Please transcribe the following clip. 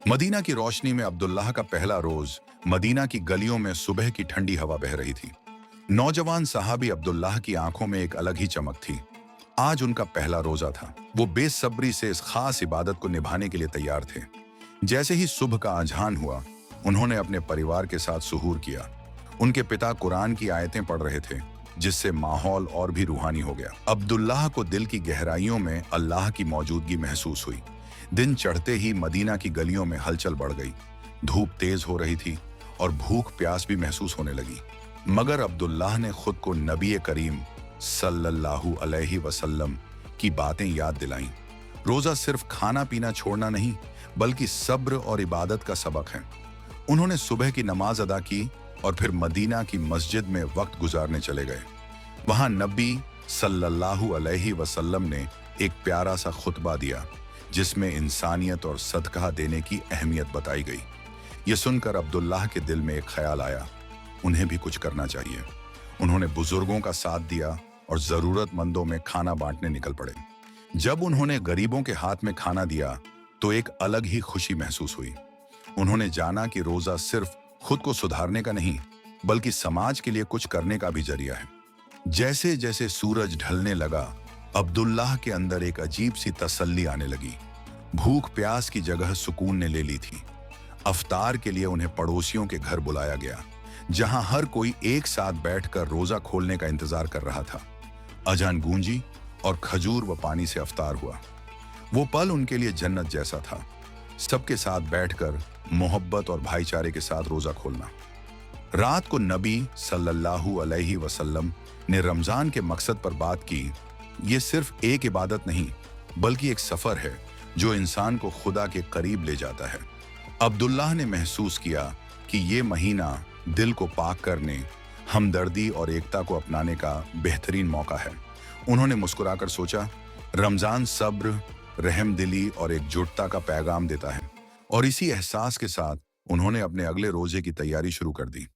Medina की रोशनी में अब्दुल्लाह का पहला रोज। मदीना की गलियों में सुबह की ठंडी हवा बह रही थी। नौजवान सहाबी अब्दुल्लाह की आंखों में एक अलग ही चमक थी। आज उनका पहला रोजा था। वो बेसब्री से इस खास इबादत को निभाने के लिए तैयार थे। जैसे ही सुबह का अजान हुआ, उन्होंने अपने परिवार के साथ सुहूर किया। उनके पिता कुरान की आयतें पढ़ रहे थे, जिससे माहौल और भी रूहानी हो गया। अब्दुल्लाह को दिल की गहराइयों में अल्लाह की मौजूदगी महसूस हुई। दिन चढ़ते ही मदीना की गलियों में हलचल बढ़ गई। धूप तेज हो रही थी और भूख प्यास भी महसूस होने लगी। मगर अब्दुल्लाह ने खुद को नबी करीम सल्लल्लाहु अलैहि वसल्लम की बातें याद दिलाईं। रोजा सिर्फ खाना पीना छोड़ना नहीं, बल्कि सब्र और इबादत का सबक है। उन्होंने सुबह की नमाज अदा की और फिर मदीना की मस्जिद में वक्त गुजारने चले गए। वहां नबी सल्लल्लाहु अलैहि वसल्लम ने एक प्यारा सा खुतबा दिया, जिसमें इंसानियत और सदका देने की अहमियत बताई गई। ये सुनकर अब्दुल्लाह के दिल में एक ख्याल आया, उन्हें भी कुछ करना चाहिए। उन्होंने बुजुर्गों का साथ दिया और जरूरतमंदों में खाना बांटने निकल पड़े। जब उन्होंने गरीबों के हाथ में खाना दिया, तो एक अलग ही खुशी महसूस हुई। उन्होंने जाना कि रोजा सिर्फ खुद को सुधारने का नहीं, बल्कि समाज के लिए कुछ करने का भी जरिया है। जैसे जैसे सूरज ढलने लगा, अब्दुल्लाह के अंदर एक अजीब सी तसल्ली आने लगी। भूख प्यास की जगह सुकून ने ले ली थी। अफ्तार के लिए उन्हें पड़ोसियों के घर बुलाया गया, जहां हर कोई एक साथ बैठकर रोजा खोलने का इंतजार कर रहा था। अजान गूंजी और खजूर व पानी से अफ्तार हुआ। वो पल उनके लिए जन्नत जैसा था। सबके साथ बैठकर मोहब्बत और भाईचारे के साथ रोजा खोलना। रात को नबी सल्लल्लाहु अलैहि वसल्लम ने रमजान के मकसद पर बात की। ये सिर्फ एक इबादत नहीं, बल्कि एक सफर है जो इंसान को खुदा के करीब ले जाता है। अब्दुल्लाह ने महसूस किया कि ये महीना दिल को पाक करने, हमदर्दी और एकता को अपनाने का बेहतरीन मौका है। उन्होंने मुस्कुराकर सोचा, रमजान सब्र, रहमदिली और एकजुटता का पैगाम देता है। और इसी एहसास के साथ उन्होंने अपने अगले रोजे की तैयारी शुरू कर दी।